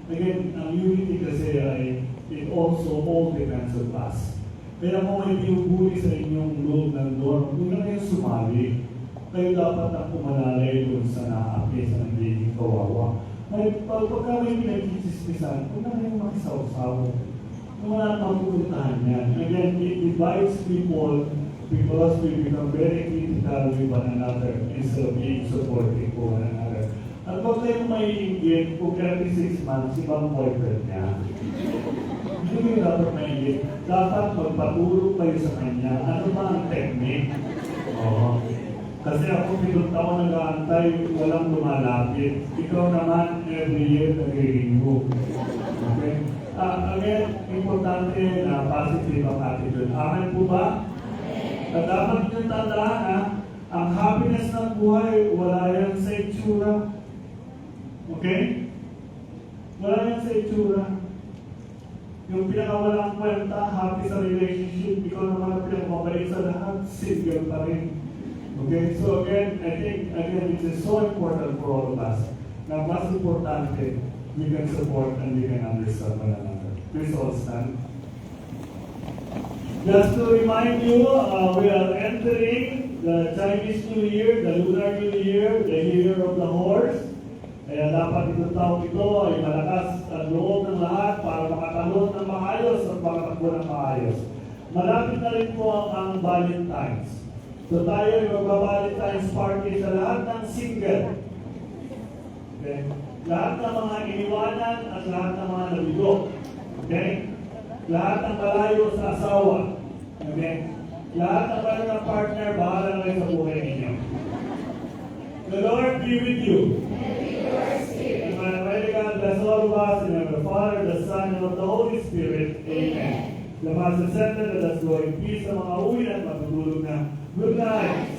Again, ang unity kasi ay it also all depends on us. Kaya kung may pinubuli sa inyong loob ng door, huwag na kayo sumali. Kayo dapat ang pumalalay doon sa naapi, sa nagiging kawawa. Pagka may pinagkisismisan, huwag na kayong makisawsaw. Kung wala nang pupuntahan yan. Again, it divides people because we become very critical with one another instead of being supportive for one another. At kung kayo may inggit, kung 36 months, ibang boyfriend niya. Hindi kayo dapat may inggit. Dapat magpatulog kayo sa kanya. Ano ba ang technique? Kasi ako 7 taon nag-aantay, walang lumalapit. Ikaw naman, every year, nag-renew. Okay? Again, importante na positive ang attitude. Amen po ba? At dapat nyo tandaan ang happiness ng buhay, wala yan sa itsura. Okay? Wala yan sa itsura. Yung pinakawalang kwenta, happy sa relationship, ikaw naman ang pinakamabait sa lahat, single pa rin. Okay, so again, I think, it is so important for all of us. Na mas importante, we can support and we can understand one another. Please all stand. Just to remind you, we are entering the Chinese New Year, the Lunar New Year, the Year of the Horse. Kaya dapat itong taong ito ay malakas at loob ng lahat para makatalon ng maayos at makatakbo ng maayos. Malapit na rin po ang Valentine's. So tayo ay magba-Valentine's party sa lahat ng single. Okay? Lahat ng mga iniwanan at lahat ng mga nabigo. Okay? Lahat ng malayo sa asawa. Okay? Lahat ng malayo ng partner, bahala na kayo sa buhay ninyo. The Lord be with you. And my Almighty God bless all of us in the name of the Father, the Son, and of the Holy Spirit. Amen. The Master said that let us go in peace sa mga uwi at matutulog na. Good night.